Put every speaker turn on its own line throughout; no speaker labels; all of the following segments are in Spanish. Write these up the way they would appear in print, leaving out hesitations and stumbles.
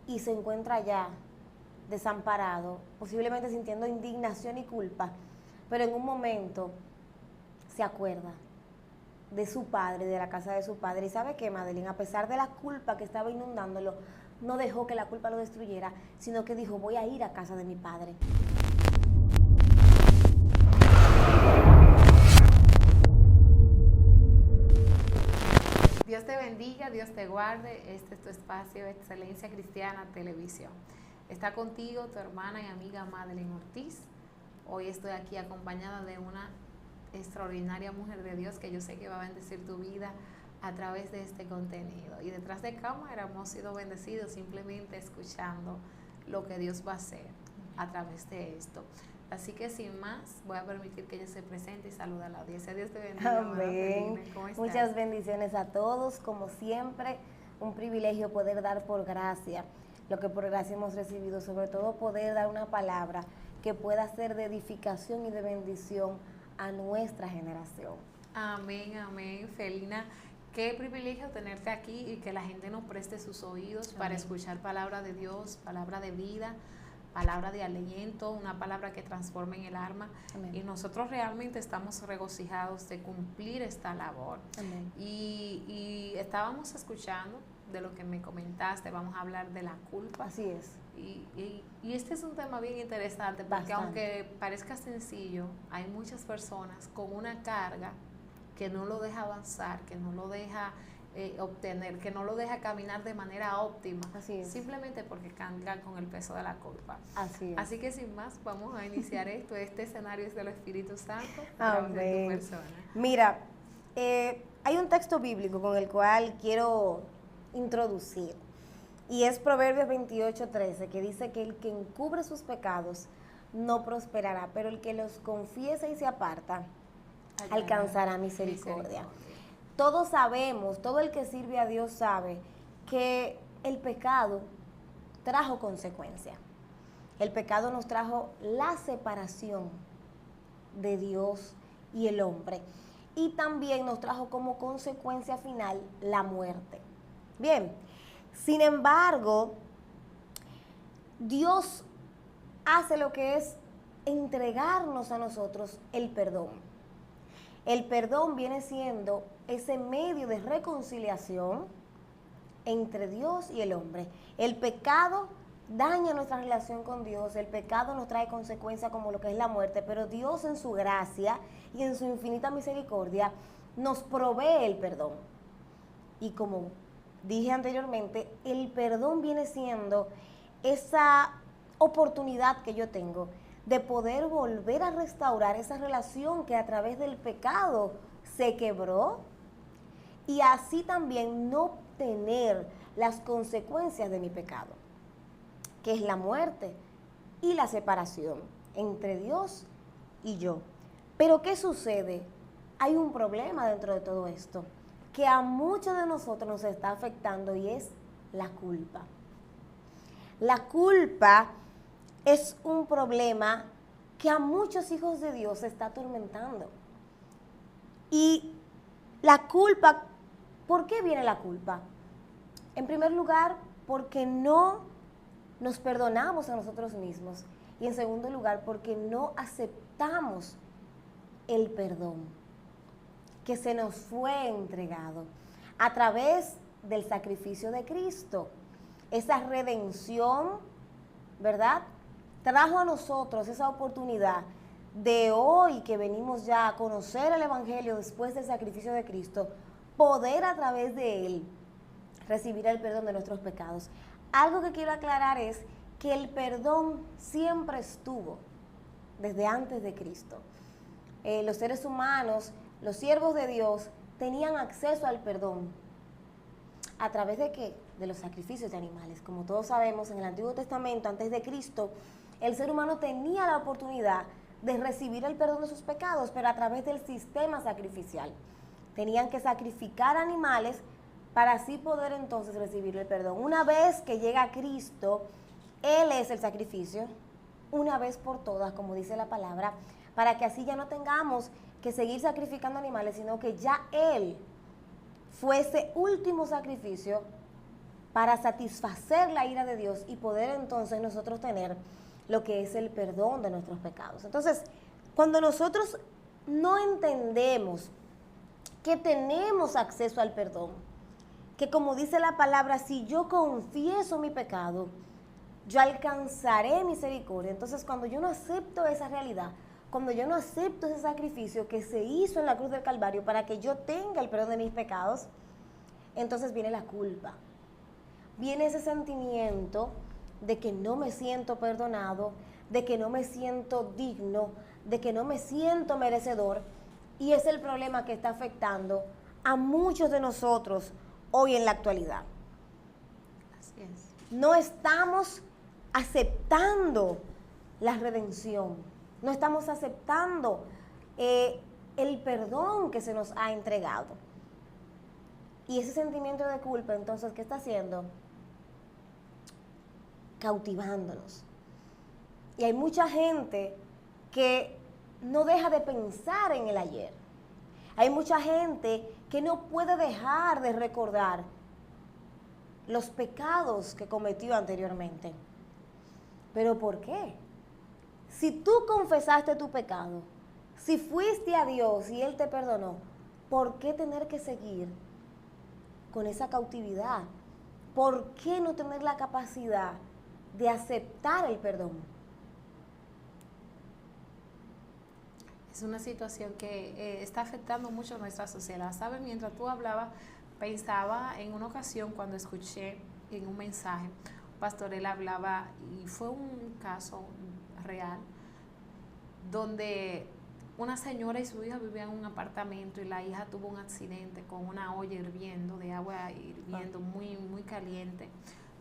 y se encuentra ya desamparado, posiblemente sintiendo indignación y culpa, pero en un momento se acuerda de su padre, de la casa de su padre. ¿Y sabe qué, Madeline? A pesar de la culpa que estaba inundándolo, no dejó que la culpa lo destruyera, sino que dijo, voy a ir a casa de mi padre.
Dios te bendiga, Dios te guarde. Este es tu espacio Excelencia Cristiana Televisión. Está contigo tu hermana y amiga Madeline Ortiz. Hoy estoy aquí acompañada de una extraordinaria mujer de Dios que yo sé que va a bendecir tu vida a través de este contenido. Y detrás de cámara hemos sido bendecidos simplemente escuchando lo que Dios va a hacer a través de esto. Así que sin más, voy a permitir que ella se presente y salude a la audiencia. Dios te bendiga.
Amén. Muchas bendiciones a todos. Como siempre, un privilegio poder dar por gracia lo que por gracia hemos recibido, sobre todo poder dar una palabra que pueda ser de edificación y de bendición a nuestra generación.
Amén, amén. Felina, qué privilegio tenerte aquí y que la gente nos preste sus oídos para escuchar palabra de Dios, palabra de vida, palabra de aliento, una palabra que transforme en el alma. Amén. Y nosotros realmente estamos regocijados de cumplir esta labor.
Amén.
Y estábamos escuchando de lo que me comentaste, vamos a hablar de la culpa.
Así es.
Y este es un tema bien interesante porque aunque parezca sencillo, hay muchas personas con una carga que no lo deja avanzar, que no lo deja obtener, que no lo deja caminar de manera óptima.
Así es.
Simplemente porque cargan con el peso de la culpa.
Así es.
Así que sin más, vamos a iniciar esto. Este escenario es del Espíritu Santo
a través de tu persona. Mira, hay un texto bíblico con el cual quiero introducir, y es Proverbios 28:13, que dice que el que encubre sus pecados no prosperará, pero el que los confiesa y se aparta alcanzará misericordia. Todos sabemos, todo el que sirve a Dios sabe que el pecado trajo consecuencia. El pecado nos trajo la separación de Dios y el hombre, y también nos trajo como consecuencia final la muerte. Bien, sin embargo, Dios hace lo que es entregarnos a nosotros el perdón. El perdón viene siendo ese medio de reconciliación entre Dios y el hombre. El pecado daña nuestra relación con Dios, el pecado nos trae consecuencias como lo que es la muerte, pero Dios en su gracia y en su infinita misericordia nos provee el perdón. Y como dije anteriormente, el perdón viene siendo esa oportunidad que yo tengo de poder volver a restaurar esa relación que a través del pecado se quebró, y así también no tener las consecuencias de mi pecado, que es la muerte y la separación entre Dios y yo. Pero ¿qué sucede? Hay un problema dentro de todo esto que a muchos de nosotros nos está afectando, y es la culpa. La culpa es un problema que a muchos hijos de Dios se está atormentando. Y la culpa, ¿por qué viene la culpa? En primer lugar, porque no nos perdonamos a nosotros mismos. Y en segundo lugar, porque no aceptamos el perdón que se nos fue entregado a través del sacrificio de Cristo. Esa redención, ¿verdad?, trajo a nosotros esa oportunidad de hoy que venimos ya a conocer el Evangelio después del sacrificio de Cristo, poder a través de él recibir el perdón de nuestros pecados. Algo que quiero aclarar es que el perdón siempre estuvo desde antes de Cristo. Los seres humanos, los siervos de Dios, tenían acceso al perdón. ¿A través de qué? De los sacrificios de animales. Como todos sabemos, en el Antiguo Testamento, antes de Cristo, el ser humano tenía la oportunidad de recibir el perdón de sus pecados, pero a través del sistema sacrificial. Tenían que sacrificar animales para así poder entonces recibir el perdón. Una vez que llega Cristo, Él es el sacrificio, una vez por todas, como dice la palabra, para que así ya no tengamos que seguir sacrificando animales, sino que ya Él fue ese último sacrificio para satisfacer la ira de Dios y poder entonces nosotros tener lo que es el perdón de nuestros pecados. Entonces, cuando nosotros no entendemos que tenemos acceso al perdón, que como dice la palabra, si yo confieso mi pecado, yo alcanzaré misericordia. Entonces, cuando yo no acepto esa realidad, cuando yo no acepto ese sacrificio que se hizo en la cruz del Calvario para que yo tenga el perdón de mis pecados, entonces viene la culpa. Viene ese sentimiento de que no me siento perdonado, de que no me siento digno, de que no me siento merecedor. Y es el problema que está afectando a muchos de nosotros hoy en la actualidad.
Así es.
No estamos aceptando la redención, no estamos aceptando el perdón que se nos ha entregado. Y ese sentimiento de culpa, entonces, ¿qué está haciendo? Cautivándonos. Y hay mucha gente que no deja de pensar en el ayer. Hay mucha gente que no puede dejar de recordar los pecados que cometió anteriormente. ¿Pero por qué? Si tú confesaste tu pecado, si fuiste a Dios y Él te perdonó, ¿por qué tener que seguir con esa cautividad? ¿Por qué no tener la capacidad de aceptar el perdón?
Es una situación que está afectando mucho a nuestra sociedad. ¿Sabes? Mientras tú hablabas, pensaba en una ocasión cuando escuché en un mensaje, un pastor, él hablaba, y fue un caso real, donde una señora y su hija vivían en un apartamento y la hija tuvo un accidente con una olla hirviendo, de agua hirviendo, muy, muy caliente.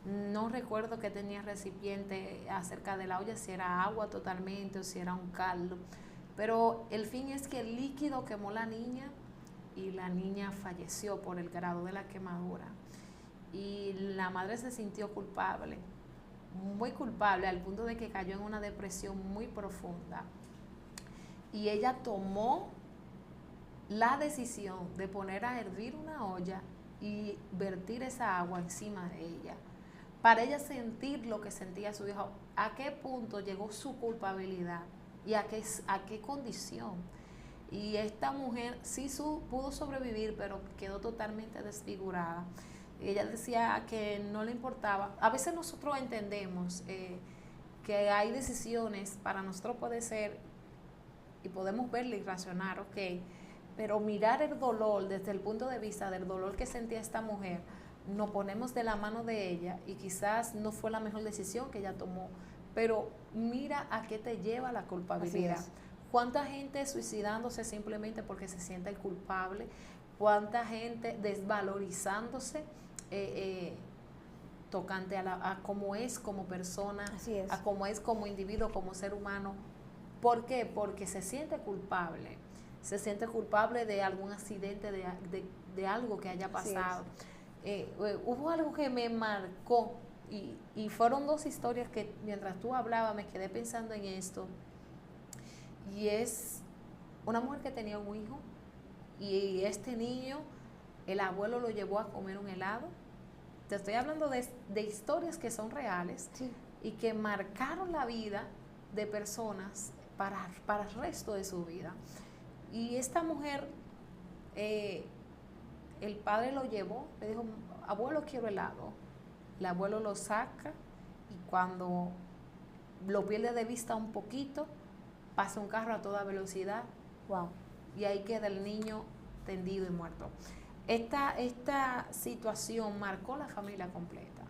No recuerdo que tenía recipiente acerca de la olla, si era agua totalmente o si era un caldo. Pero el fin es que el líquido quemó la niña y la niña falleció por el grado de la quemadura. Y la madre se sintió culpable, muy culpable, al punto de que cayó en una depresión muy profunda. Y ella tomó la decisión de poner a hervir una olla y vertir esa agua encima de ella, para ella sentir lo que sentía su hijo. ¿A qué punto llegó su culpabilidad? ¿Y a qué condición? Y esta mujer sí pudo sobrevivir, pero quedó totalmente desfigurada. Ella decía que no le importaba. A veces nosotros entendemos que hay decisiones para nosotros puede ser, y podemos verle y razonar, ok, pero mirar el dolor desde el punto de vista del dolor que sentía esta mujer, nos ponemos de la mano de ella y quizás no fue la mejor decisión que ella tomó, pero mira a qué te lleva la culpabilidad. ¿Cuánta gente suicidándose simplemente porque se siente el culpable? ¿Cuánta gente desvalorizándose tocante a cómo es como persona, a cómo es como individuo, como ser humano? ¿Por qué? Porque se siente culpable. Se siente culpable de algún accidente, de algo que haya pasado. Hubo algo que me marcó. Y fueron dos historias que mientras tú hablabas me quedé pensando en esto. Y es una mujer que tenía un hijo y este niño, el abuelo lo llevó a comer un helado. Te estoy hablando de historias que son reales, sí, y que marcaron la vida de personas para el resto de su vida. Y esta mujer, el padre lo llevó, le dijo, abuelo, quiero helado. El abuelo lo saca y cuando lo pierde de vista un poquito, pasa un carro a toda velocidad.
Wow.
Y ahí queda el niño tendido y muerto. Esta situación marcó la familia completa.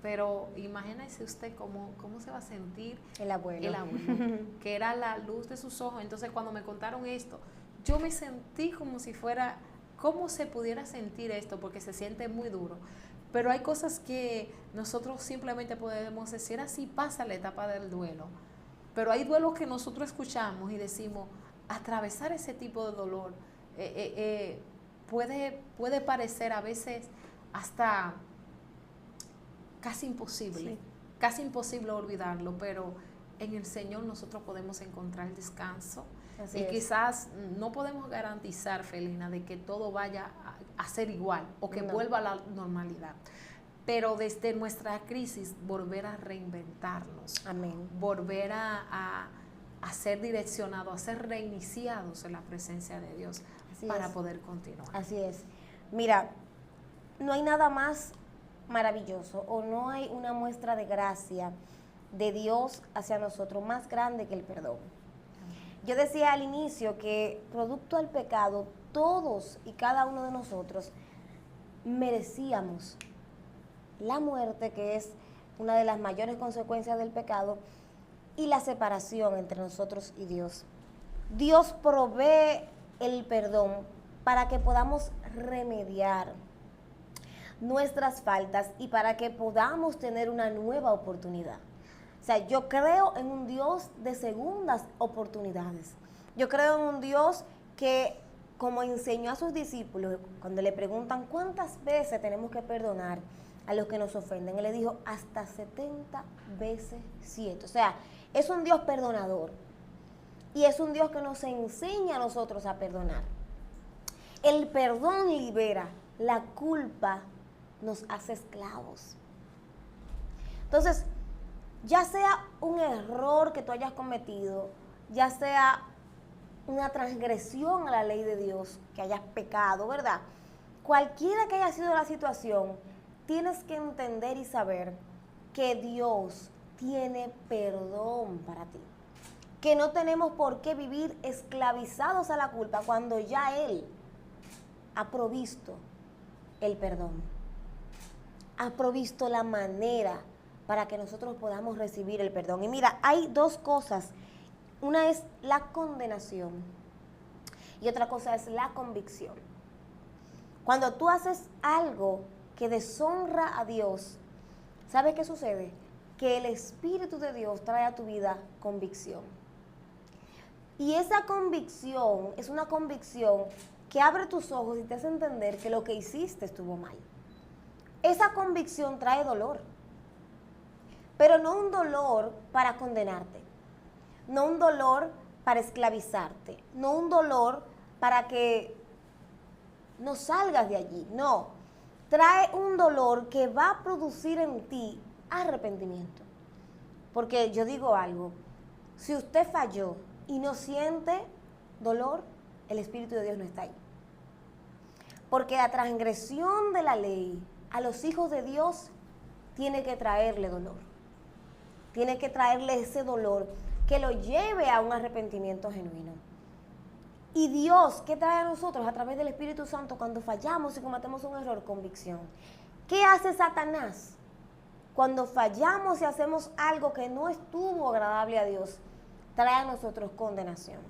Pero imagínese usted cómo se va a sentir
el abuelo,
que era la luz de sus ojos. Entonces, cuando me contaron esto, yo me sentí como si fuera, ¿cómo se pudiera sentir esto? Porque se siente muy duro. Pero hay cosas que nosotros simplemente podemos decir, así pasa la etapa del duelo. Pero hay duelos que nosotros escuchamos y decimos, atravesar ese tipo de dolor puede parecer a veces hasta casi imposible, sí, casi imposible olvidarlo, pero en el Señor nosotros podemos encontrar descanso. Así y es. Quizás no podemos garantizar, Felina, de que todo vaya a ser igual o que vuelva a la normalidad, pero desde nuestra crisis volver a reinventarnos.
Amén.
Volver a ser direccionados, a ser reiniciados en la presencia de Dios para poder continuar.
Así es. Mira, no hay nada más maravilloso o no hay una muestra de gracia de Dios hacia nosotros más grande que el perdón. Yo decía al inicio que producto del pecado, todos y cada uno de nosotros merecíamos la muerte, que es una de las mayores consecuencias del pecado, y la separación entre nosotros y Dios. Dios provee el perdón para que podamos remediar nuestras faltas y para que podamos tener una nueva oportunidad. O sea, yo creo en un Dios de segundas oportunidades. Yo creo en un Dios que, como enseñó a sus discípulos, cuando le preguntan cuántas veces tenemos que perdonar a los que nos ofenden, Él le dijo hasta 70 veces 7. O sea, es un Dios perdonador y es un Dios que nos enseña a nosotros a perdonar. El perdón libera, la culpa nos hace esclavos. Entonces, ya sea un error que tú hayas cometido, ya sea una transgresión a la ley de Dios, que hayas pecado, ¿verdad? Cualquiera que haya sido la situación, tienes que entender y saber que Dios tiene perdón para ti. Que no tenemos por qué vivir esclavizados a la culpa cuando ya Él ha provisto el perdón. Ha provisto la manera para que nosotros podamos recibir el perdón. Y mira, hay dos cosas. Una es la condenación y otra cosa es la convicción. Cuando tú haces algo que deshonra a Dios, ¿sabes qué sucede? Que el Espíritu de Dios trae a tu vida convicción. Y esa convicción es una convicción que abre tus ojos y te hace entender que lo que hiciste estuvo mal. Esa convicción trae dolor, pero no un dolor para condenarte, no un dolor para esclavizarte, no un dolor para que no salgas de allí, no. Trae un dolor que va a producir en ti arrepentimiento. Porque yo digo algo, si usted falló y no siente dolor, el Espíritu de Dios no está ahí. Porque la transgresión de la ley a los hijos de Dios tiene que traerle dolor. Tiene que traerle ese dolor que lo lleve a un arrepentimiento genuino. Y Dios, ¿qué trae a nosotros a través del Espíritu Santo cuando fallamos y cometemos un error? Convicción. ¿Qué hace Satanás cuando fallamos y hacemos algo que no estuvo agradable a Dios? Trae a nosotros condenación.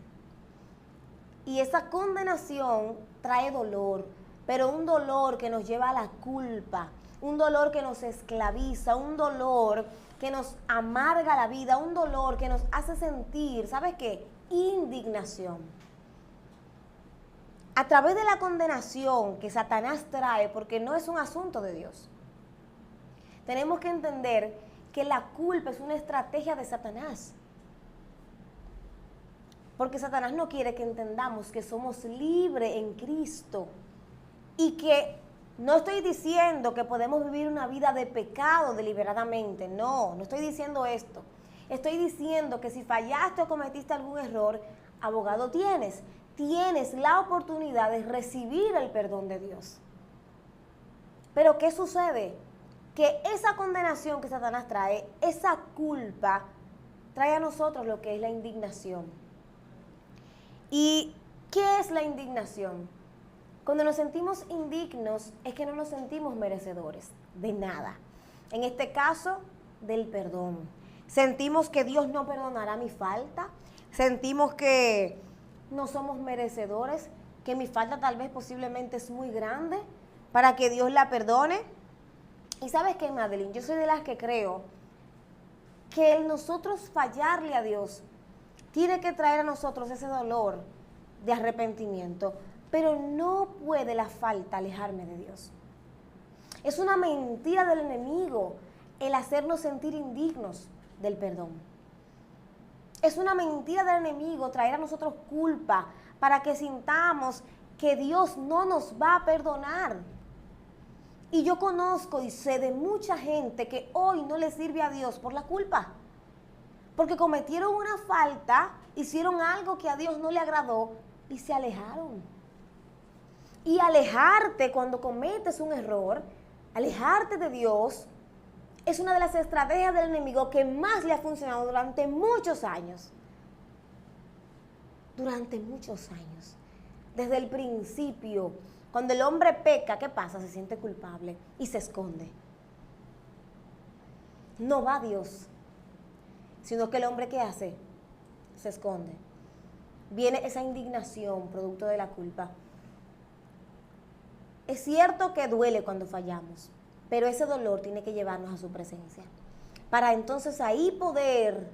Y esa condenación trae dolor, pero un dolor que nos lleva a la culpa, un dolor que nos esclaviza, un dolor que nos amarga la vida, un dolor que nos hace sentir, ¿sabes qué? Indignación. A través de la condenación que Satanás trae, porque no es un asunto de Dios, tenemos que entender que la culpa es una estrategia de Satanás. Porque Satanás no quiere que entendamos que somos libres en Cristo y que no estoy diciendo que podemos vivir una vida de pecado deliberadamente. No estoy diciendo esto. Estoy diciendo que si fallaste o cometiste algún error, abogado tienes. Tienes la oportunidad de recibir el perdón de Dios. Pero ¿qué sucede? Que esa condenación que Satanás trae, esa culpa, trae a nosotros lo que es la indignación. ¿Y qué es la indignación? Cuando nos sentimos indignos es que no nos sentimos merecedores de nada. En este caso, del perdón. Sentimos que Dios no perdonará mi falta. Sentimos que no somos merecedores, que mi falta tal vez posiblemente es muy grande para que Dios la perdone. Y ¿sabes qué, Madeline? Yo soy de las que creo que el nosotros fallarle a Dios tiene que traer a nosotros ese dolor de arrepentimiento, pero no puede la falta alejarme de Dios. Es una mentira del enemigo el hacernos sentir indignos del perdón. Es una mentira del enemigo traer a nosotros culpa para que sintamos que Dios no nos va a perdonar. Y yo conozco y sé de mucha gente que hoy no le sirve a Dios por la culpa. Porque cometieron una falta, hicieron algo que a Dios no le agradó y se alejaron. Y alejarte cuando cometes un error, alejarte de Dios, es una de las estrategias del enemigo que más le ha funcionado durante muchos años. Durante muchos años. Desde el principio, cuando el hombre peca, ¿qué pasa? Se siente culpable y se esconde. No va a Dios, sino que el hombre, ¿qué hace? Se esconde. Viene esa indignación producto de la culpa. Es cierto que duele cuando fallamos, pero ese dolor tiene que llevarnos a su presencia, para entonces ahí poder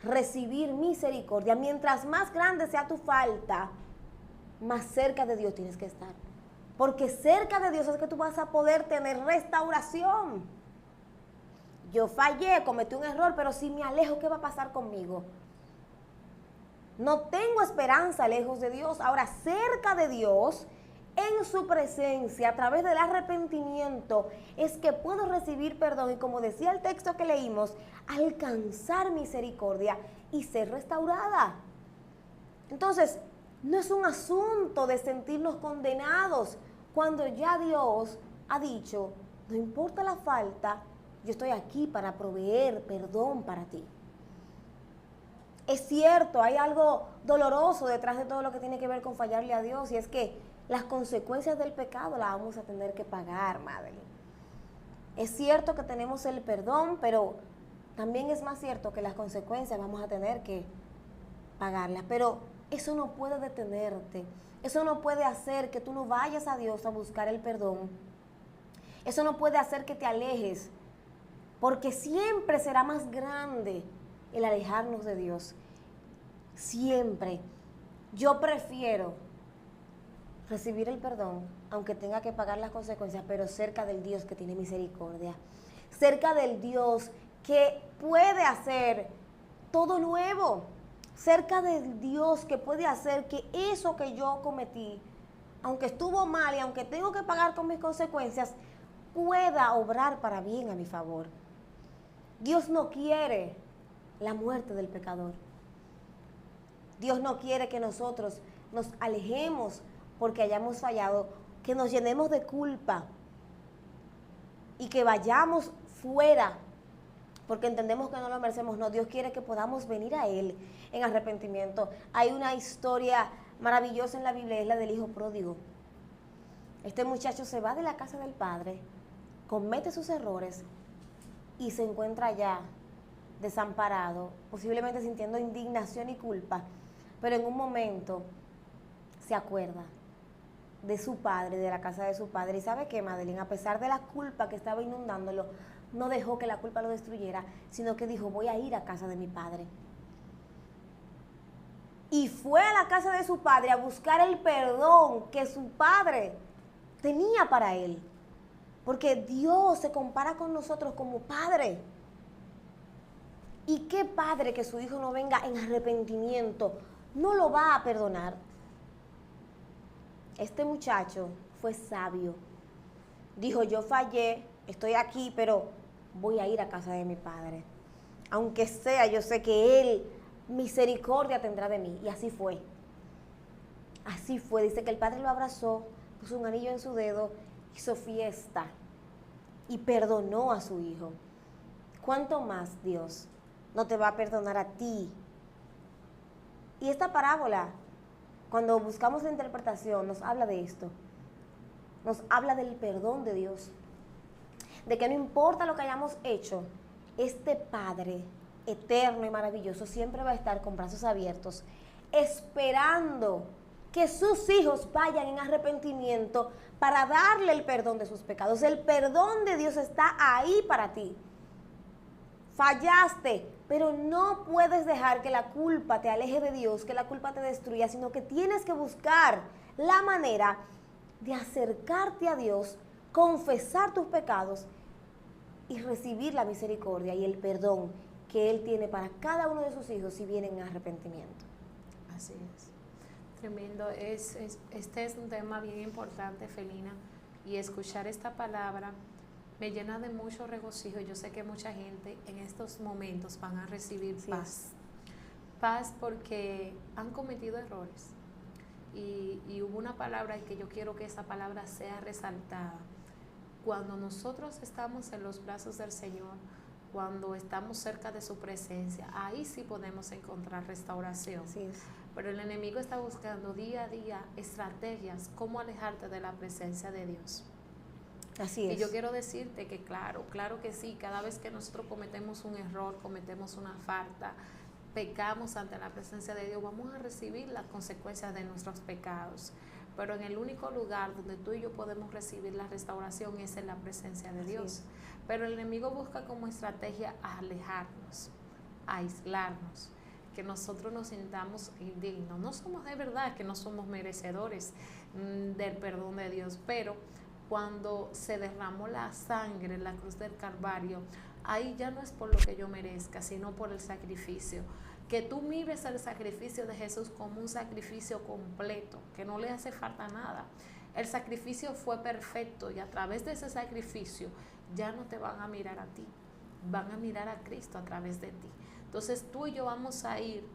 recibir misericordia. Mientras más grande sea tu falta, más cerca de Dios tienes que estar. Porque cerca de Dios es que tú vas a poder tener restauración. Yo fallé, cometí un error, pero si me alejo, ¿qué va a pasar conmigo? No tengo esperanza lejos de Dios. Ahora, cerca de Dios, en su presencia, a través del arrepentimiento, es que puedo recibir perdón y, como decía el texto que leímos, alcanzar misericordia y ser restaurada. Entonces, no es un asunto de sentirnos condenados cuando ya Dios ha dicho, no importa la falta, yo estoy aquí para proveer perdón para ti. Es cierto, hay algo doloroso detrás de todo lo que tiene que ver con fallarle a Dios, y es que las consecuencias del pecado las vamos a tener que pagar, Madeline. Es cierto que tenemos el perdón, pero también es más cierto que las consecuencias vamos a tener que pagarlas. Pero eso no puede detenerte, eso no puede hacer que tú no vayas a Dios a buscar el perdón. Eso no puede hacer que te alejes, porque siempre será más grande el alejarnos de Dios. Siempre. Yo prefiero recibir el perdón, aunque tenga que pagar las consecuencias, pero cerca del Dios que tiene misericordia, cerca del Dios que puede hacer todo nuevo, cerca del Dios que puede hacer que eso que yo cometí, aunque estuvo mal y aunque tengo que pagar con mis consecuencias, pueda obrar para bien a mi favor. Dios no quiere la muerte del pecador. Dios no quiere que nosotros nos alejemos porque hayamos fallado, que nos llenemos de culpa y que vayamos fuera porque entendemos que no lo merecemos. No, Dios quiere que podamos venir a Él en arrepentimiento. Hay una historia maravillosa en la Biblia, es la del hijo pródigo. Este muchacho se va de la casa del padre, comete sus errores y se encuentra allá desamparado, posiblemente sintiendo indignación y culpa, pero en un momento se acuerda de su padre, de la casa de su padre. ¿Y sabe qué, Madeline? A pesar de la culpa que estaba inundándolo, no dejó que la culpa lo destruyera, sino que dijo, voy a ir a casa de mi padre. Y fue a la casa de su padre a buscar el perdón que su padre tenía para él. Porque Dios se compara con nosotros como padre. ¿Y qué padre que su hijo no venga en arrepentimiento no lo va a perdonar? Este muchacho fue sabio. Dijo, yo fallé, estoy aquí, pero voy a ir a casa de mi padre. Aunque sea, yo sé que Él misericordia tendrá de mí. Y así fue. Así fue. Dice que el padre lo abrazó, puso un anillo en su dedo, hizo fiesta y perdonó a su hijo. ¿Cuánto más Dios no te va a perdonar a ti? Y esta parábola, cuando buscamos la interpretación, nos habla de esto. Nos habla del perdón de Dios. De que no importa lo que hayamos hecho, este Padre eterno y maravilloso siempre va a estar con brazos abiertos, esperando que sus hijos vayan en arrepentimiento para darle el perdón de sus pecados. El perdón de Dios está ahí para ti. Fallaste, pero no puedes dejar que la culpa te aleje de Dios, que la culpa te destruya, sino que tienes que buscar la manera de acercarte a Dios, confesar tus pecados y recibir la misericordia y el perdón que Él tiene para cada uno de sus hijos si vienen en arrepentimiento.
Así es. Tremendo. Este es un tema bien importante, Felina, y escuchar esta palabra me llena de mucho regocijo. Yo sé que mucha gente en estos momentos van a recibir paz. Paz porque han cometido errores. Y hubo una palabra que yo quiero que esa palabra sea resaltada. Cuando nosotros estamos en los brazos del Señor, cuando estamos cerca de su presencia, ahí sí podemos encontrar restauración.
Así es.
Pero el enemigo está buscando día a día estrategias, cómo alejarte de la presencia de Dios.
Así es.
Y yo quiero decirte que claro que sí, cada vez que nosotros cometemos un error, cometemos una falta, pecamos ante la presencia de Dios, vamos a recibir las consecuencias de nuestros pecados. Pero en el único lugar donde tú y yo podemos recibir la restauración es en la presencia de Dios. Sí. Pero el enemigo busca como estrategia alejarnos, aislarnos, que nosotros nos sintamos indignos. No somos de verdad que no somos merecedores del perdón de Dios, pero cuando se derramó la sangre en la cruz del Calvario, ahí ya no es por lo que yo merezca, sino por el sacrificio. Que tú mires el sacrificio de Jesús como un sacrificio completo, que no le hace falta nada. El sacrificio fue perfecto y a través de ese sacrificio ya no te van a mirar a ti, van a mirar a Cristo a través de ti. Entonces tú y yo vamos a ir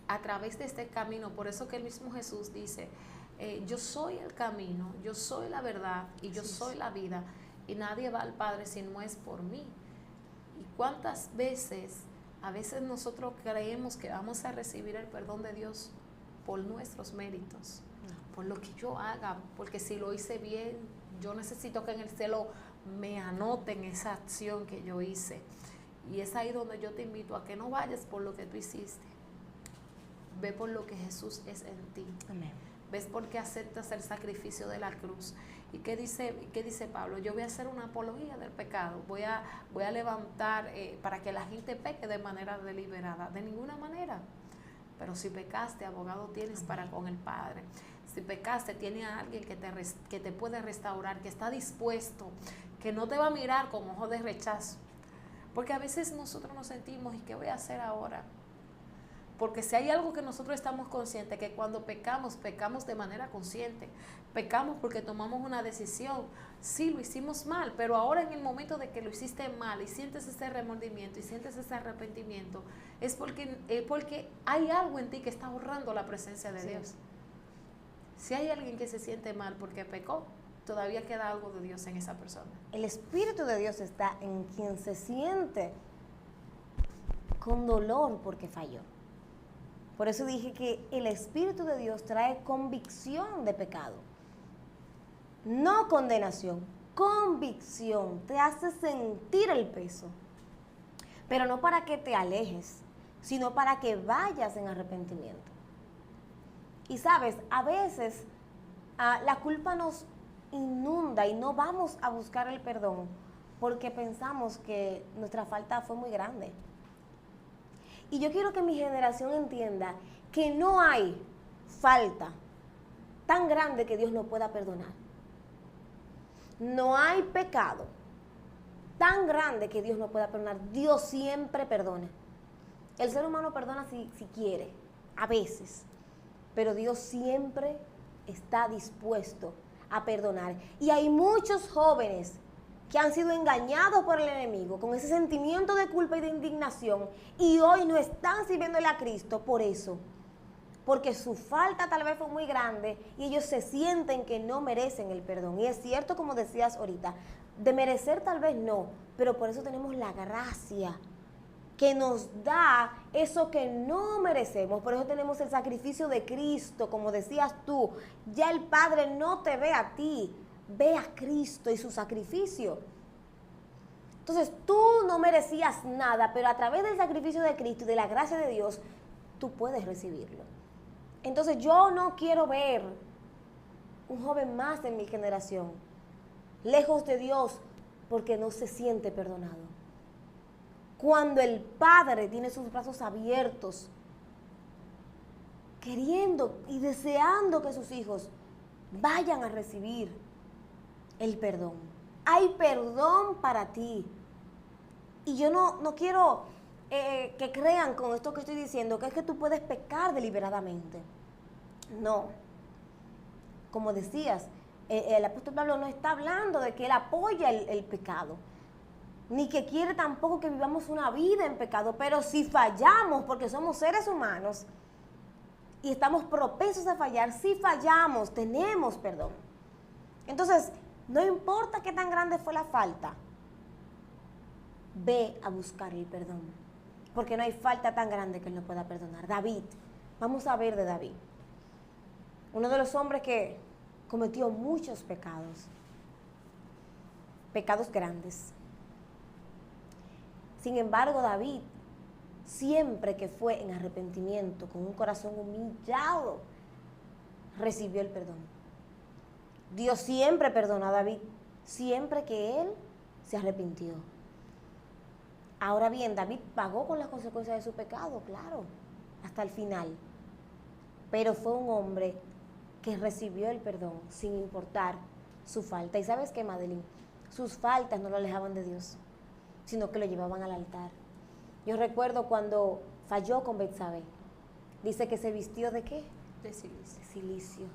a través de este camino. Por eso que el mismo Jesús dice, yo soy el camino, yo soy la verdad y yo soy la vida, y nadie va al Padre si no es por mí. ¿Y cuántas veces, a veces nosotros creemos que vamos a recibir el perdón de Dios por nuestros méritos, por lo que yo haga, porque si lo hice bien, yo necesito que en el cielo me anoten esa acción que yo hice? Y es ahí donde yo te invito a que no vayas por lo que tú hiciste, ve por lo que Jesús es en ti.
Amén.
¿Ves por qué aceptas el sacrificio de la cruz? ¿Y qué dice Pablo? Yo voy a hacer una apología del pecado. Voy a levantar para que la gente peque de manera deliberada. De ninguna manera. Pero si pecaste, abogado tienes para con el Padre. Si pecaste, tiene a alguien que te puede restaurar, que está dispuesto, que no te va a mirar con ojos de rechazo. Porque a veces nosotros nos sentimos, ¿y qué voy a hacer ahora? Porque si hay algo que nosotros estamos conscientes, que cuando pecamos de manera consciente, pecamos porque tomamos una decisión, sí lo hicimos mal, pero ahora en el momento de que lo hiciste mal y sientes ese remordimiento y sientes ese arrepentimiento, es porque hay algo en ti que está ahorrando la presencia de Dios. Si hay alguien que se siente mal porque pecó, todavía queda algo de Dios en esa persona.
El Espíritu de Dios está en quien se siente con dolor porque falló. Por eso dije que el Espíritu de Dios trae convicción de pecado. No condenación, convicción. Te hace sentir el peso. Pero no para que te alejes, sino para que vayas en arrepentimiento. Y sabes, a veces la culpa nos inunda y no vamos a buscar el perdón porque pensamos que nuestra falta fue muy grande. Y yo quiero que mi generación entienda que no hay falta tan grande que Dios no pueda perdonar. No hay pecado tan grande que Dios no pueda perdonar. Dios siempre perdona. El ser humano perdona si quiere, a veces, pero Dios siempre está dispuesto a perdonar. Y hay muchos jóvenes que han sido engañados por el enemigo con ese sentimiento de culpa y de indignación y hoy no están sirviéndole a Cristo por eso, porque su falta tal vez fue muy grande y ellos se sienten que no merecen el perdón. Y es cierto, como decías ahorita, de merecer tal vez no, pero por eso tenemos la gracia que nos da eso que no merecemos. Por eso tenemos el sacrificio de Cristo, como decías tú. Ya el Padre no te ve a ti, ve a Cristo y su sacrificio. Entonces tú no merecías nada, pero a través del sacrificio de Cristo y de la gracia de Dios, tú puedes recibirlo. Entonces yo no quiero ver un joven más en mi generación lejos de Dios porque no se siente perdonado. Cuando el Padre tiene sus brazos abiertos, queriendo y deseando que sus hijos vayan a recibir el perdón. Hay perdón para ti. Y yo no quiero que crean con esto que estoy diciendo que es que tú puedes pecar deliberadamente. No. Como decías, el apóstol Pablo no está hablando de que él apoya el pecado, ni que quiere tampoco que vivamos una vida en pecado, pero si fallamos, porque somos seres humanos y estamos propensos a fallar, si fallamos, tenemos perdón. Entonces, no importa qué tan grande fue la falta, ve a buscar el perdón, porque no hay falta tan grande que él no pueda perdonar. David, vamos a ver de David, uno de los hombres que cometió muchos pecados, pecados grandes. Sin embargo, David, siempre que fue en arrepentimiento, con un corazón humillado, recibió el perdón. Dios siempre perdonó a David, siempre que él se arrepintió. Ahora bien, David pagó con las consecuencias de su pecado, claro, hasta el final. Pero fue un hombre que recibió el perdón sin importar su falta. ¿Y sabes qué, Madeline? Sus faltas no lo alejaban de Dios, sino que lo llevaban al altar. Yo recuerdo cuando falló con Betsabé. Dice que se vistió ¿de qué?
De silicio.
De silicio.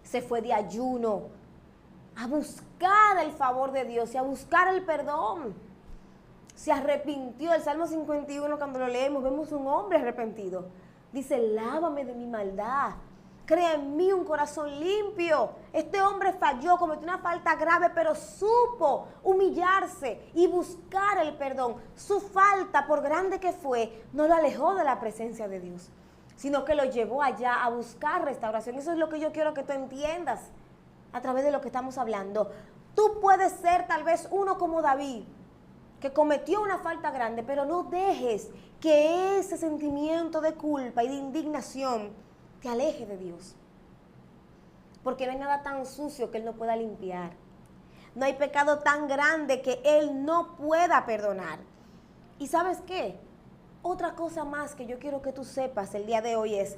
Se fue de ayuno a buscar el favor de Dios y a buscar el perdón. Se arrepintió. El Salmo 51, cuando lo leemos, vemos un hombre arrepentido. Dice, lávame de mi maldad. Crea en mí un corazón limpio. Este hombre falló, cometió una falta grave, pero supo humillarse y buscar el perdón. Su falta, por grande que fue, no lo alejó de la presencia de Dios, sino que lo llevó allá a buscar restauración. Eso es lo que yo quiero que tú entiendas a través de lo que estamos hablando. Tú puedes ser tal vez uno como David, que cometió una falta grande, pero no dejes que ese sentimiento de culpa y de indignación te aleje de Dios. Porque no hay nada tan sucio que Él no pueda limpiar. No hay pecado tan grande que Él no pueda perdonar. ¿Y sabes qué? Otra cosa más que yo quiero que tú sepas el día de hoy es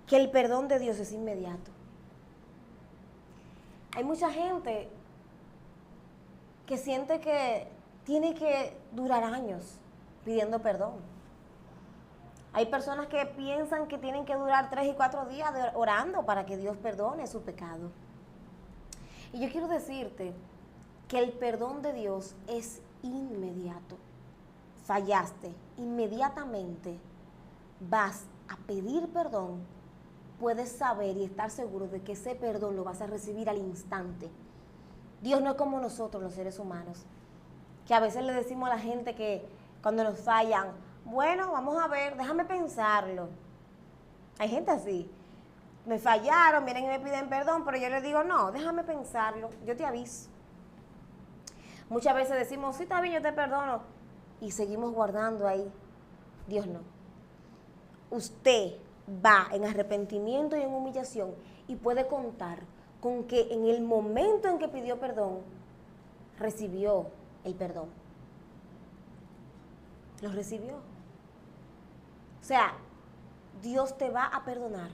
que el perdón de Dios es inmediato. Hay mucha gente que siente que tiene que durar años pidiendo perdón. Hay personas que piensan que tienen que durar 3 y 4 días orando para que Dios perdone su pecado. Y yo quiero decirte que el perdón de Dios es inmediato. Fallaste, inmediatamente vas a pedir perdón. Puedes saber y estar seguro de que ese perdón lo vas a recibir al instante. Dios no es como nosotros, los seres humanos, que a veces le decimos a la gente que cuando nos fallan, bueno, vamos a ver, déjame pensarlo. Hay gente así. Me fallaron, vienen y me piden perdón, pero yo les digo, no, déjame pensarlo, yo te aviso. Muchas veces decimos, sí, está bien, yo te perdono, y seguimos guardando ahí. Dios no. Usted va en arrepentimiento y en humillación y puede contar con que en el momento en que pidió perdón, recibió el perdón. Lo recibió. O sea, Dios te va a perdonar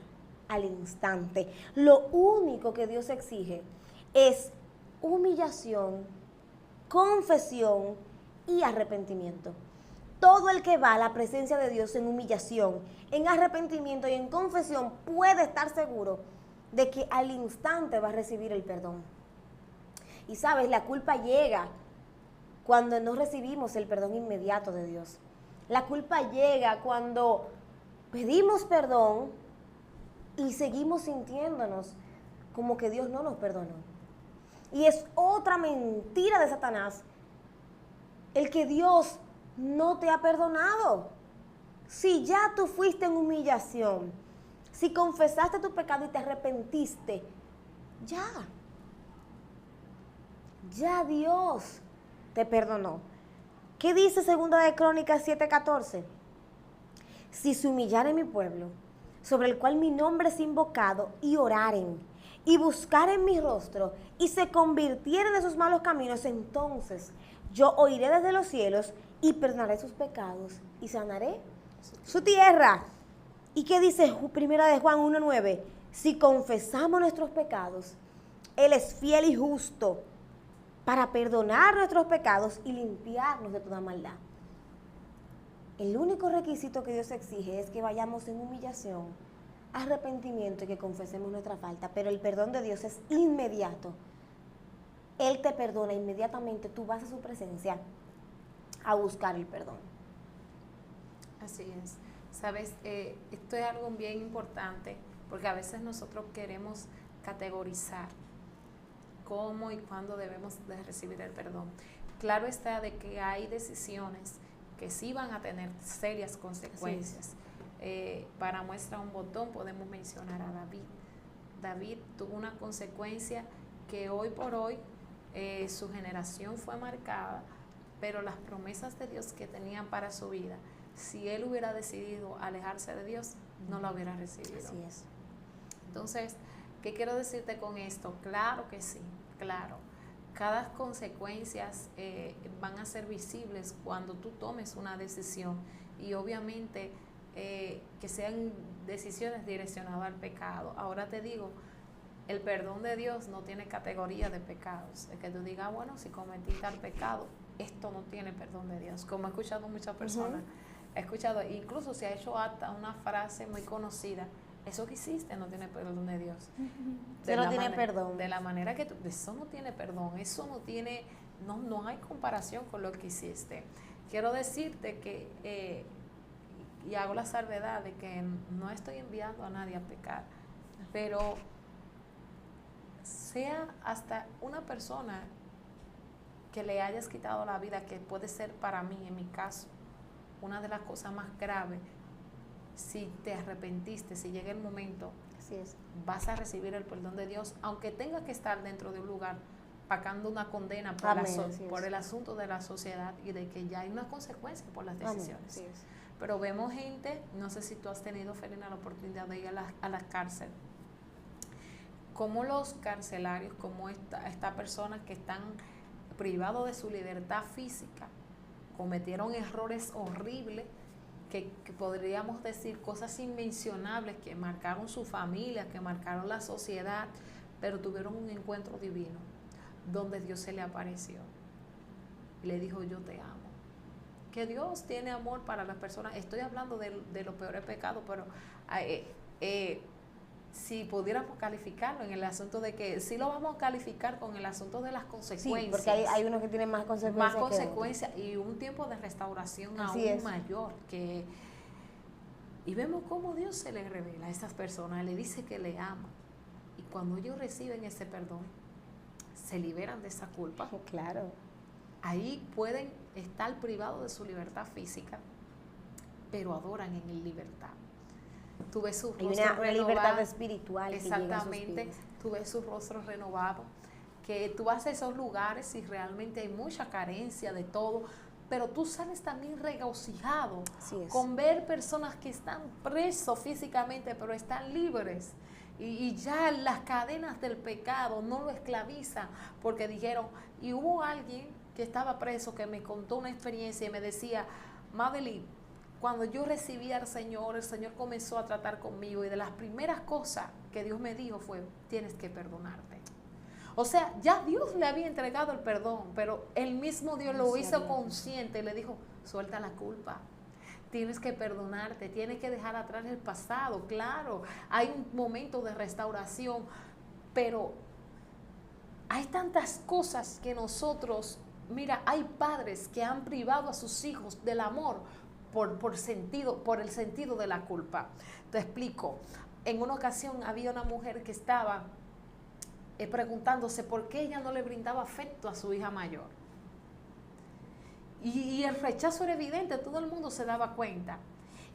al instante. Lo único que Dios exige es humillación, confesión y arrepentimiento. Todo el que va a la presencia de Dios en humillación, en arrepentimiento y en confesión puede estar seguro de que al instante va a recibir el perdón. Y sabes, la culpa llega cuando no recibimos el perdón inmediato de Dios. La culpa llega cuando pedimos perdón y seguimos sintiéndonos como que Dios no nos perdonó. Y es otra mentira de Satanás el que Dios no te ha perdonado. Si ya tú fuiste en humillación, si confesaste tu pecado y te arrepentiste, ya Dios te perdonó. ¿Qué dice 2 de Crónicas 7:14? Si se humillare mi pueblo, sobre el cual mi nombre es invocado, y oraren, y buscaren mi rostro, y se convirtieren de sus malos caminos, entonces yo oiré desde los cielos, y perdonaré sus pecados, y sanaré su tierra. ¿Y qué dice 1 de Juan 1:9? Si confesamos nuestros pecados, Él es fiel y justo para perdonar nuestros pecados y limpiarnos de toda maldad. El único requisito que Dios exige es que vayamos en humillación arrepentimiento y que confesemos nuestra falta, pero el perdón de Dios es inmediato. Él te perdona inmediatamente, tú vas a su presencia a buscar el perdón.
Así es. Sabes, esto es algo bien importante porque a veces nosotros queremos categorizar cómo y cuándo debemos de recibir el perdón. Claro está de que hay decisiones que sí van a tener serias consecuencias. Para muestra un botón podemos mencionar a David. David tuvo una consecuencia que hoy por hoy su generación fue marcada, pero las promesas de Dios que tenían para su vida, si él hubiera decidido alejarse de Dios, no la hubiera recibido.
Así es.
Entonces, ¿qué quiero decirte con esto? Claro que sí, claro. Cada consecuencia van a ser visibles cuando tú tomes una decisión y obviamente que sean decisiones direccionadas al pecado. Ahora te digo, el perdón de Dios no tiene categoría de pecados. Es que tú digas, bueno, si cometí tal pecado, esto no tiene perdón de Dios. Como he escuchado muchas personas, he escuchado, incluso se ha hecho hasta una frase muy conocida, eso que hiciste no tiene perdón de Dios.
Eso no tiene perdón.
De la manera que eso no tiene perdón, eso no tiene, no hay comparación con lo que hiciste. Quiero decirte que, y hago la salvedad de que no estoy enviando a nadie a pecar, pero sea hasta una persona que le hayas quitado la vida, que puede ser para mí, en mi caso, una de las cosas más graves, si te arrepentiste, si llega el momento,
así es,
vas a recibir el perdón de Dios, aunque tengas que estar dentro de un lugar pagando una condena por el asunto de la sociedad y de que ya hay una consecuencia por las decisiones.
Amén, es.
Pero vemos gente, no sé si tú has tenido, Felina, la oportunidad de ir a la cárcel, como los carcelarios, como esta personas que están privados de su libertad física, cometieron errores horribles, que podríamos decir cosas inmencionables que marcaron su familia, que marcaron la sociedad, pero tuvieron un encuentro divino, donde Dios se le apareció y le dijo, yo te amo. Que Dios tiene amor para las personas. Estoy hablando de los peores pecados, pero si pudiéramos calificarlo en el asunto de que sí lo vamos a calificar con el asunto de las consecuencias.
Sí, porque hay unos que tienen más consecuencias.
Más consecuencias y un tiempo de restauración aún mayor. Y vemos cómo Dios se le revela a estas personas, le dice que le ama. Y cuando ellos reciben ese perdón, se liberan de esa culpa.
Claro.
Ahí pueden estar privados de su libertad física, pero adoran en libertad. Tú ves su rostro renovado. Hay una libertad
espiritual.
Exactamente. Tú ves su rostro renovado. Que tú vas a esos lugares y realmente hay mucha carencia de todo, pero tú sales también regocijado con ver personas que están presos físicamente, pero están libres. Y ya las cadenas del pecado no lo esclavizan, porque dijeron, y hubo alguien que estaba preso que me contó una experiencia y me decía, Madeline, cuando yo recibí al Señor, el Señor comenzó a tratar conmigo y de las primeras cosas que Dios me dijo fue, tienes que perdonarte. O sea, ya Dios le había entregado el perdón, pero el mismo Dios lo hizo consciente y le dijo, suelta la culpa. Tienes que perdonarte, tienes que dejar atrás el pasado. Claro, hay un momento de restauración, pero hay tantas cosas que nosotros, mira, hay padres que han privado a sus hijos del amor por el sentido de la culpa. Te explico. En una ocasión había una mujer que estaba preguntándose por qué ella no le brindaba afecto a su hija mayor. Y el rechazo era evidente, todo el mundo se daba cuenta.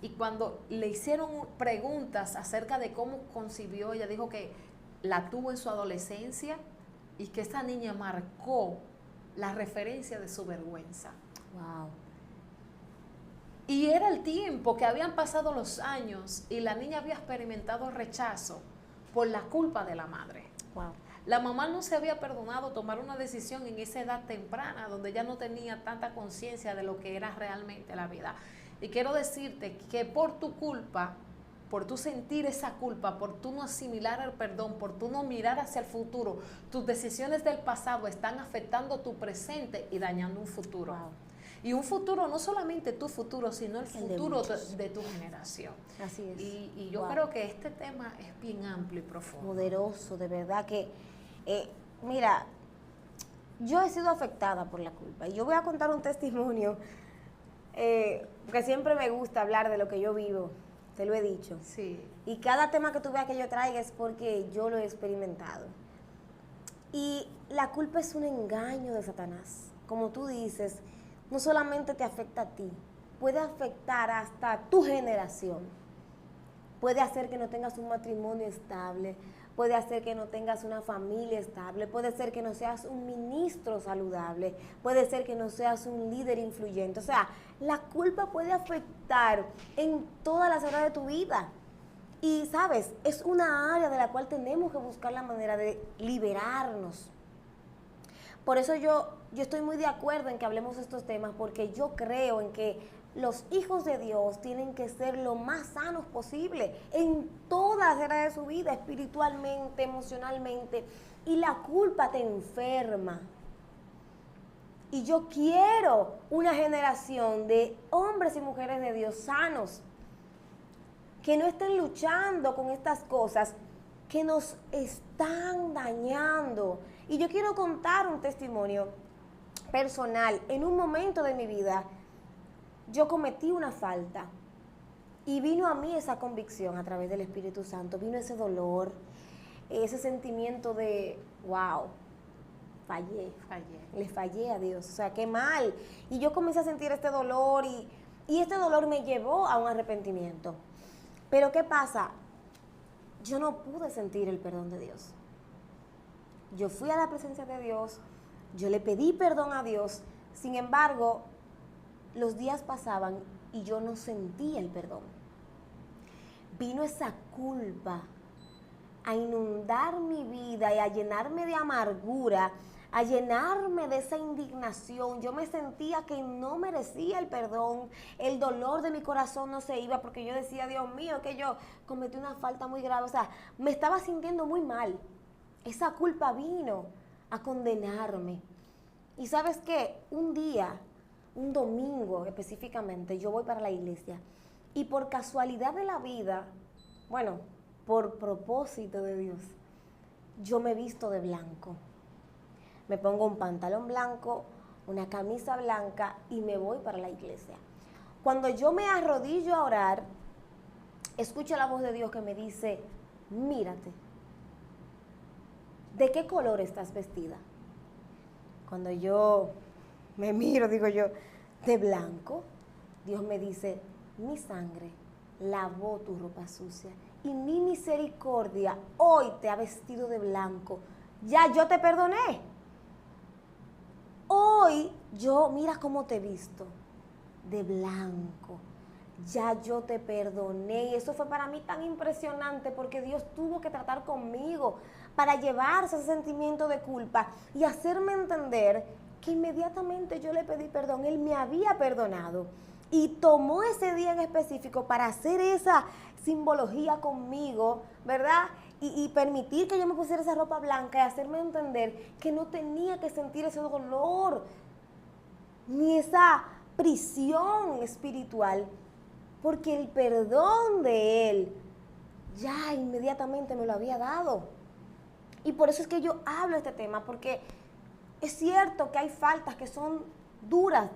Y cuando le hicieron preguntas acerca de cómo concibió, ella dijo que la tuvo en su adolescencia y que esa niña marcó la referencia de su vergüenza.
Wow.
Y era el tiempo que habían pasado los años y la niña había experimentado rechazo por la culpa de la madre.
Wow.
La mamá no se había perdonado tomar una decisión en esa edad temprana, donde ya no tenía tanta conciencia de lo que era realmente la vida. Y quiero decirte que por tu culpa, por tu sentir esa culpa, por tu no asimilar el perdón, por tu no mirar hacia el futuro, tus decisiones del pasado están afectando tu presente y dañando un futuro.
Wow.
Y un futuro, no solamente tu futuro, sino el
El de
futuro
muchos.
de tu generación.
Así es.
Y yo
Wow.
creo que este tema es bien amplio y profundo.
Poderoso, de verdad que, mira, yo he sido afectada por la culpa. Y yo voy a contar un testimonio, porque siempre me gusta hablar de lo que yo vivo, te lo he dicho.
Sí.
Y cada tema que tú veas que yo traiga es porque yo lo he experimentado. Y la culpa es un engaño de Satanás. Como tú dices, no solamente te afecta a ti, puede afectar hasta tu generación. Puede hacer que no tengas un matrimonio estable, puede hacer que no tengas una familia estable, puede ser que no seas un ministro saludable, puede ser que no seas un líder influyente. O sea, la culpa puede afectar en todas las áreas de tu vida. Y, ¿sabes? Es una área de la cual tenemos que buscar la manera de liberarnos. Por eso yo estoy muy de acuerdo en que hablemos de estos temas, porque yo creo en que los hijos de Dios tienen que ser lo más sanos posible en todas las áreas de su vida, espiritualmente, emocionalmente. Y la culpa te enferma. Y yo quiero una generación de hombres y mujeres de Dios sanos, que no estén luchando con estas cosas que nos están dañando. Y yo quiero contar un testimonio personal. En un momento de mi vida, yo cometí una falta y vino a mí esa convicción a través del Espíritu Santo, vino ese dolor, ese sentimiento de, wow, fallé, le fallé a Dios, o sea, qué mal. Y yo comencé a sentir este dolor y este dolor me llevó a un arrepentimiento. Pero ¿qué pasa? Yo no pude sentir el perdón de Dios. Yo fui a la presencia de Dios, yo le pedí perdón a Dios, sin embargo, los días pasaban y yo no sentía el perdón. Vino esa culpa a inundar mi vida y a llenarme de amargura, a llenarme de esa indignación. Yo me sentía que no merecía el perdón, el dolor de mi corazón no se iba porque yo decía, Dios mío, que yo cometí una falta muy grave. O sea, me estaba sintiendo muy mal. Esa culpa vino a condenarme. Y ¿sabes qué? Un día, un domingo específicamente, yo voy para la iglesia y por casualidad de la vida, bueno, por propósito de Dios, yo me visto de blanco. Me pongo un pantalón blanco, una camisa blanca y me voy para la iglesia. Cuando yo me arrodillo a orar, escucho la voz de Dios que me dice, mírate, ¿de qué color estás vestida? Cuando yo me miro, digo yo, de blanco, Dios me dice, mi sangre lavó tu ropa sucia y mi misericordia hoy te ha vestido de blanco. Ya yo te perdoné. Hoy yo, mira cómo te he visto, de blanco. Ya yo te perdoné. Y eso fue para mí tan impresionante porque Dios tuvo que tratar conmigo para llevarse ese sentimiento de culpa y hacerme entender que inmediatamente yo le pedí perdón. Él me había perdonado y tomó ese día en específico para hacer esa simbología conmigo, ¿verdad? Y permitir que yo me pusiera esa ropa blanca y hacerme entender que no tenía que sentir ese dolor ni esa prisión espiritual, porque el perdón de Él ya inmediatamente me lo había dado. Y por eso es que yo hablo de este tema, porque es cierto que hay faltas que son duras,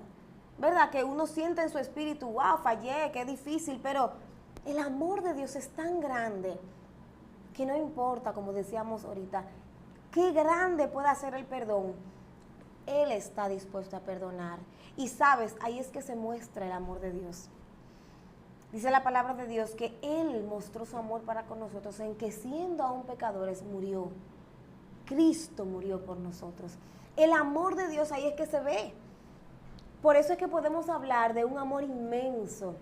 ¿verdad? Que uno siente en su espíritu, wow, fallé, qué difícil, pero el amor de Dios es tan grande que no importa, como decíamos ahorita, qué grande pueda ser el perdón. Él está dispuesto a perdonar. Y sabes, ahí es que se muestra el amor de Dios. Dice la palabra de Dios que Él mostró su amor para con nosotros en que siendo aún pecadores murió. Cristo murió por nosotros. El amor de Dios ahí es que se ve. Por eso es que podemos hablar de un amor inmenso,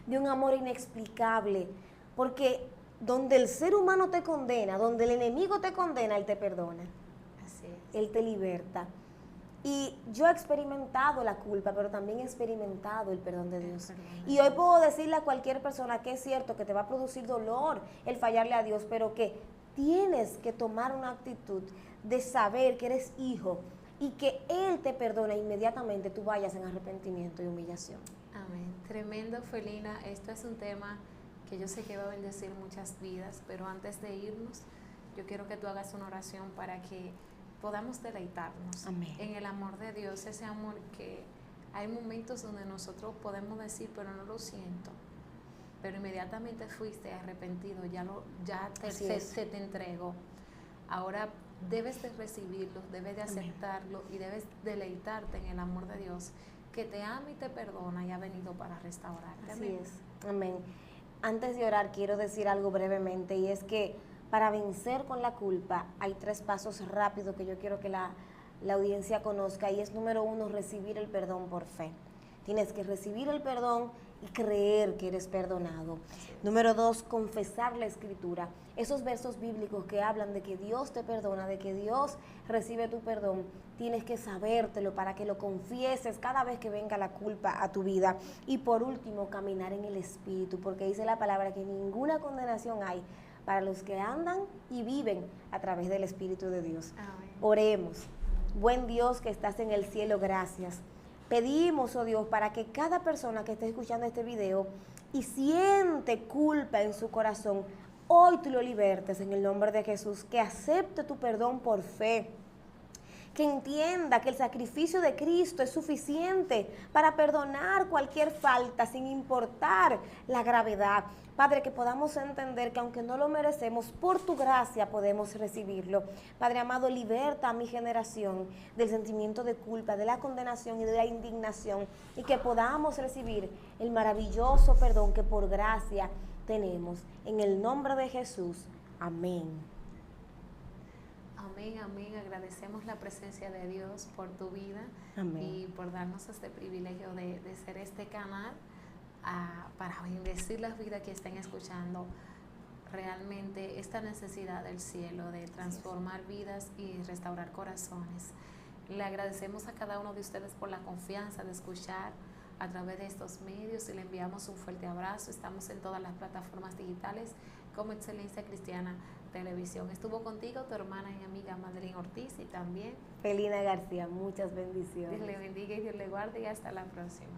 de un amor inexplicable, porque donde el ser humano te condena, donde el enemigo te condena, Él te perdona.
Así es.
Él te liberta. Y yo he experimentado la culpa, pero también he experimentado el perdón de Dios. Y hoy puedo decirle a cualquier persona que es cierto que te va a producir dolor el fallarle a Dios, pero que tienes que tomar una actitud de saber que eres hijo y que Él te perdona, inmediatamente tú vayas en arrepentimiento y humillación.
Amén. Tremendo, Felina. Esto es un tema que yo sé que va a bendecir muchas vidas, pero antes de irnos, yo quiero que tú hagas una oración para que podamos deleitarnos
Amén.
en el amor de Dios, ese amor que hay momentos donde nosotros podemos decir, pero no lo siento, pero inmediatamente fuiste arrepentido, se te entregó. Ahora debes de recibirlo, debes de aceptarlo y debes deleitarte en el amor de Dios, que te ama y te perdona y ha venido para restaurarte.
Así
Amén.
es. Amén. Antes de orar, quiero decir algo brevemente, y es que para vencer con la culpa hay 3 pasos rápidos que yo quiero que la audiencia conozca, y es: número 1, recibir el perdón por fe. Tienes que recibir el perdón y creer que eres perdonado. Número 2, confesar la Escritura. Esos versos bíblicos que hablan de que Dios te perdona, de que Dios recibe tu perdón, tienes que sabértelo para que lo confieses cada vez que venga la culpa a tu vida. Y por último, caminar en el Espíritu, porque dice la palabra que ninguna condenación hay para los que andan y viven a través del Espíritu de Dios.
Amén.
Oremos. Buen Dios que estás en el cielo, gracias. Pedimos, oh Dios, para que cada persona que esté escuchando este video y siente culpa en su corazón, hoy tú lo libertes en el nombre de Jesús, que acepte tu perdón por fe, que entienda que el sacrificio de Cristo es suficiente para perdonar cualquier falta sin importar la gravedad. Padre, que podamos entender que aunque no lo merecemos, por tu gracia podemos recibirlo. Padre amado, liberta a mi generación del sentimiento de culpa, de la condenación y de la indignación, y que podamos recibir el maravilloso perdón que por gracia tenemos. En el nombre de Jesús. Amén.
Amén, amén. Agradecemos la presencia de Dios por tu vida.
Amén.
Y por darnos este privilegio de ser este canal para bendecir las vidas que estén escuchando realmente esta necesidad del cielo de transformar vidas y restaurar corazones. Le agradecemos a cada uno de ustedes por la confianza de escuchar a través de estos medios y le enviamos un fuerte abrazo. Estamos en todas las plataformas digitales como Excelencia Cristiana Televisión. Estuvo contigo tu hermana y amiga Madeline Ortiz y también
Felina García, muchas bendiciones.
Dios le bendiga y Dios le guarde y hasta la próxima.